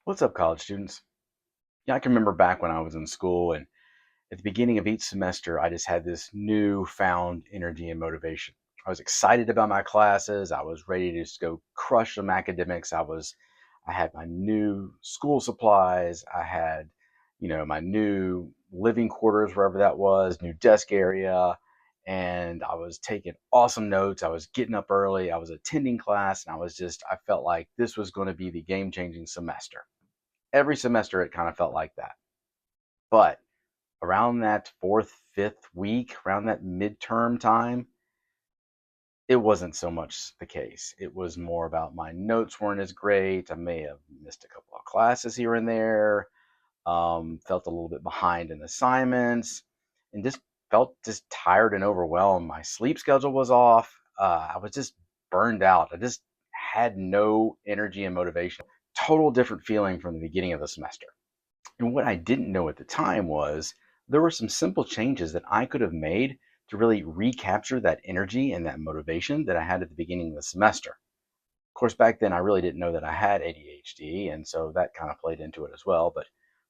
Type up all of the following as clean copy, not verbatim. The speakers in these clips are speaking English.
What's up, college students? Yeah, I can remember back when I was in school, and at the beginning of each semester, I just had this newfound energy and motivation. I was excited about my classes. I was ready to just go crush some academics. I had my new school supplies. I had, my new living quarters, wherever that was, new desk area, and I was taking awesome notes. I was getting up early. I was attending class, and I felt like this was going to be the game-changing semester. Every semester it kind of felt like that. But around that fourth, fifth week, around that midterm time, it wasn't so much the case. It was more about my notes weren't as great. I may have missed a couple of classes here and there, felt a little bit behind in assignments, and just felt just tired and overwhelmed. My sleep schedule was off. I was just burned out. I just had no energy and motivation. Total different feeling from the beginning of the semester. And what I didn't know at the time was there were some simple changes that I could have made to really recapture that energy and that motivation that I had at the beginning of the semester. Of course, back then I really didn't know that I had ADHD, and so that kind of played into it as well.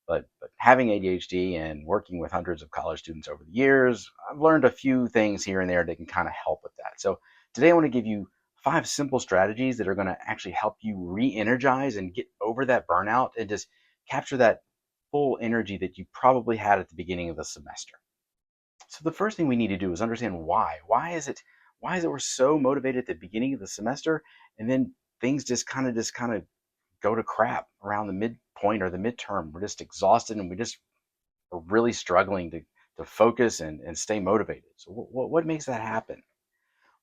But having ADHD and working with hundreds of college students over the years, I've learned a few things here and there that can kind of help with that. So today I want to give you 5 simple strategies that are going to actually help you re-energize and get over that burnout and just capture that full energy that you probably had at the beginning of the semester. So the first thing we need to do is understand why. Why is it we're so motivated at the beginning of the semester and then things just kind of go to crap around the midpoint or the midterm. We're just exhausted and we just are really struggling to focus and stay motivated. So what makes that happen?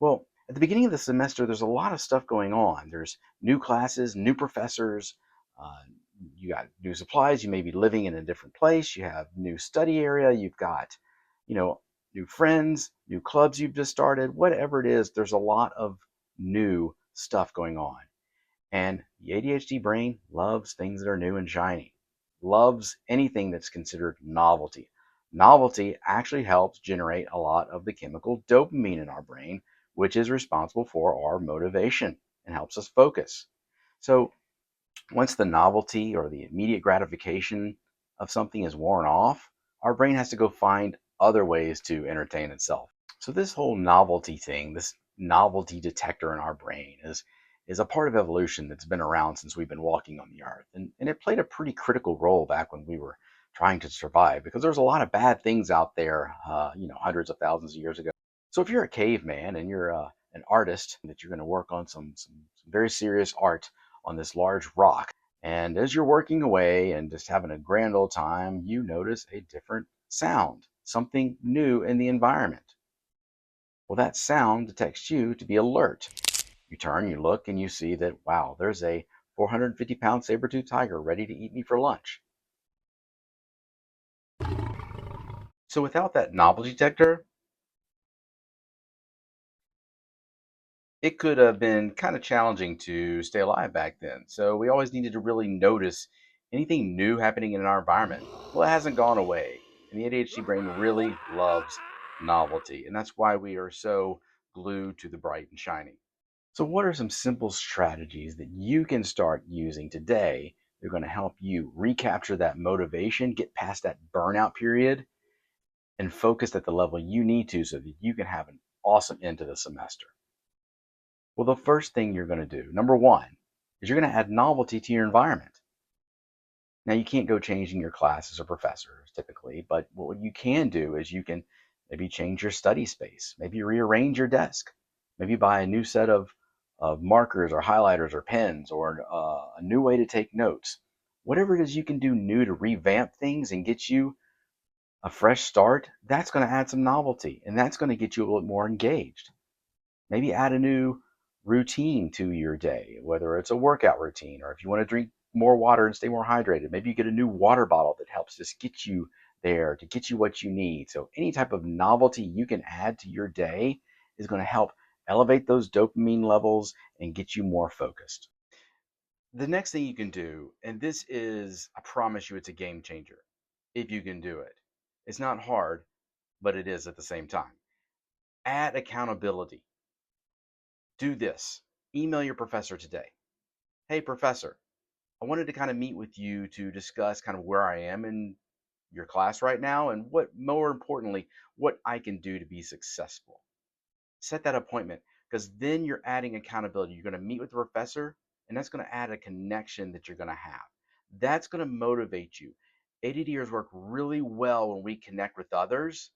Well, at the beginning of the semester, there's a lot of stuff going on. There's new classes, new professors, uh, you got new supplies. You may be living in a different place. You have new study area. You've got, you know, new friends, new clubs you've just started. Whatever it is, there's a lot of new stuff going on. And the ADHD brain loves things that are new and shiny, loves anything that's considered novelty. Novelty actually helps generate a lot of the chemical dopamine in our brain, which is responsible for our motivation and helps us focus. So once the novelty or the immediate gratification of something is worn off, our brain has to go find other ways to entertain itself. So this whole novelty thing, this novelty detector in our brain is a part of evolution that's been around since we've been walking on the earth. And it played a pretty critical role back when we were trying to survive because there's a lot of bad things out there, hundreds of thousands of years ago. So if you're a caveman and you're an artist, that you're going to work on some very serious art on this large rock. And as you're working away and just having a grand old time, you notice a different sound, something new in the environment. Well, that sound detects you to be alert. You turn, you look, and you see that, wow, there's a 450-pound saber-toothed tiger ready to eat me for lunch. So without that novelty detector, it could have been kind of challenging to stay alive back then. So we always needed to really notice anything new happening in our environment. Well, it hasn't gone away. And the ADHD brain really loves novelty. And that's why we are so glued to the bright and shiny. So, what are some simple strategies that you can start using today that are going to help you recapture that motivation, get past that burnout period, and focus at the level you need to so that you can have an awesome end to the semester? Well, the first thing you're going to do, number one, is you're going to add novelty to your environment. Now, you can't go changing your classes or professors typically, but what you can do is you can maybe change your study space, maybe rearrange your desk, maybe buy a new set of markers or highlighters or pens or a new way to take notes. Whatever it is you can do new to revamp things and get you a fresh start, that's going to add some novelty and that's going to get you a little more engaged. Maybe add a new routine to your day, whether it's a workout routine or if you want to drink more water and stay more hydrated. Maybe you get a new water bottle that helps just get you there to get you what you need. So any type of novelty you can add to your day is going to help elevate those dopamine levels and get you more focused. The next thing you can do, and this is, I promise you, it's a game changer if you can do it. It's not hard, but it is at the same time. Add accountability. Do this. Email your professor today. Hey, professor, I wanted to kind of meet with you to discuss kind of where I am in your class right now and what, more importantly, what I can do to be successful. Set that appointment because then you're adding accountability. You're going to meet with the professor, and that's going to add a connection that you're going to have. That's going to motivate you. ADDers work really well when we connect with others,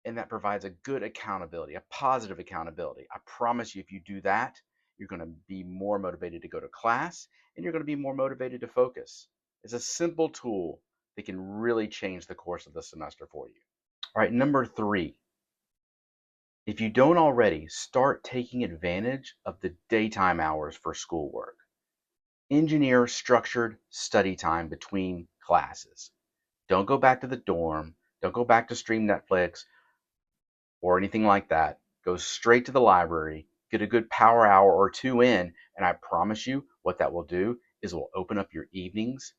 and that provides a good accountability, a positive accountability. I promise you, if you do that, you're going to be more motivated to go to class and you're going to be more motivated to focus. It's a simple tool that can really change the course of the semester for you. All right, number 3, if you don't already, start taking advantage of the daytime hours for schoolwork. Engineer structured study time between classes. Don't go back to the dorm. Don't go back to stream Netflix or anything like that. Go straight to the library, get a good power hour or 2 in, and I promise you what that will do is it will open up your evenings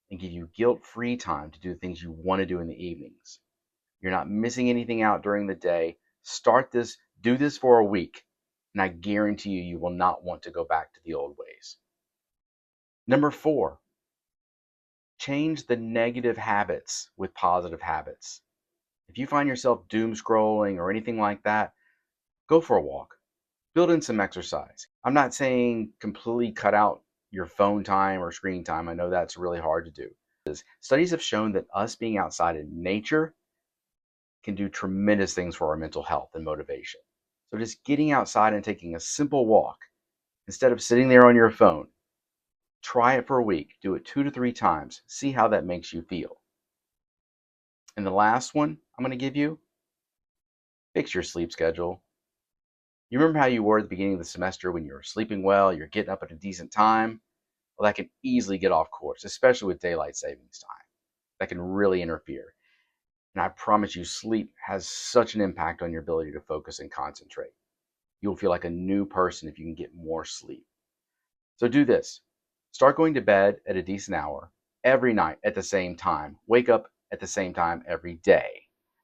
and give you guilt-free time to do the things you want to do in the evenings. You're not missing anything out during the day. Start this, do this for a week, and I guarantee you, you will not want to go back to the old ways. Number 4, change the negative habits with positive habits. If you find yourself doom scrolling or anything like that, go for a walk. Build in some exercise. I'm not saying completely cut out your phone time or screen time. I know that's really hard to do. Studies have shown that us being outside in nature can do tremendous things for our mental health and motivation. So just getting outside and taking a simple walk instead of sitting there on your phone, try it for a week. Do it 2 to 3 times. See how that makes you feel. And the last one I'm going to give you, fix your sleep schedule. You remember how you were at the beginning of the semester when you were sleeping well, you're getting up at a decent time? Well, that can easily get off course, especially with daylight savings time. That can really interfere. And I promise you, sleep has such an impact on your ability to focus and concentrate. You'll feel like a new person if you can get more sleep. So do this. Start going to bed at a decent hour every night at the same time. Wake up at the same time every day.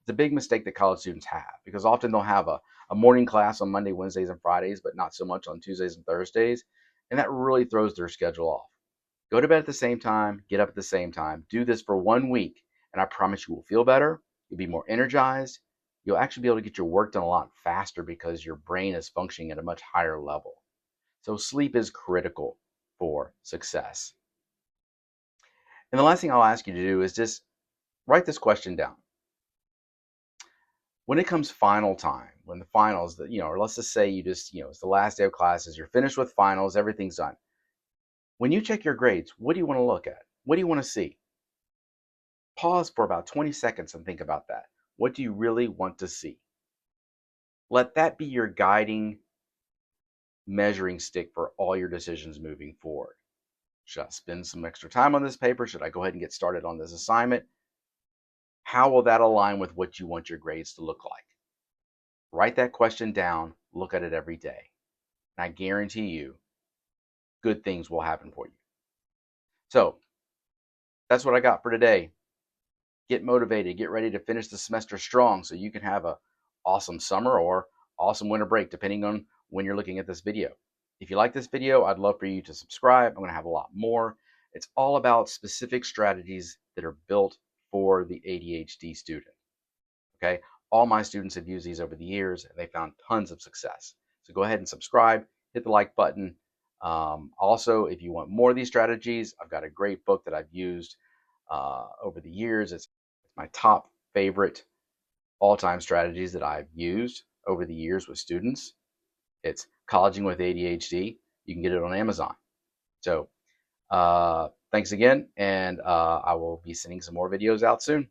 It's a big mistake that college students have because often they'll have a morning class on Monday, Wednesdays, and Fridays, but not so much on Tuesdays and Thursdays. And that really throws their schedule off. Go to bed at the same time, get up at the same time. Do this for 1 week, and I promise you will feel better. You'll be more energized. You'll actually be able to get your work done a lot faster because your brain is functioning at a much higher level. So sleep is critical for success. And the last thing I'll ask you to do is just write this question down. When it comes final time, when the finals, or let's just say you just, it's the last day of classes, you're finished with finals, everything's done. When you check your grades, what do you want to look at? What do you want to see? Pause for about 20 seconds and think about that. What do you really want to see? Let that be your guiding measuring stick for all your decisions moving forward. Should I spend some extra time on this paper? Should I go ahead and get started on this assignment? How will that align with what you want your grades to look like? Write that question down, look at it every day. And I guarantee you, good things will happen for you. So that's what I got for today. Get motivated, get ready to finish the semester strong so you can have an awesome summer or awesome winter break, depending on when you're looking at this video. If you like this video, I'd love for you to subscribe. I'm going to have a lot more. It's all about specific strategies that are built for the ADHD student. Okay, all my students have used these over the years and they found tons of success. So go ahead and subscribe, hit the like button. Also, if you want more of these strategies, I've got a great book that I've used over the years. It's my top favorite all-time strategies that I've used over the years with students. It's Colleging with ADHD. You can get it on Amazon. So thanks again, and I will be sending some more videos out soon.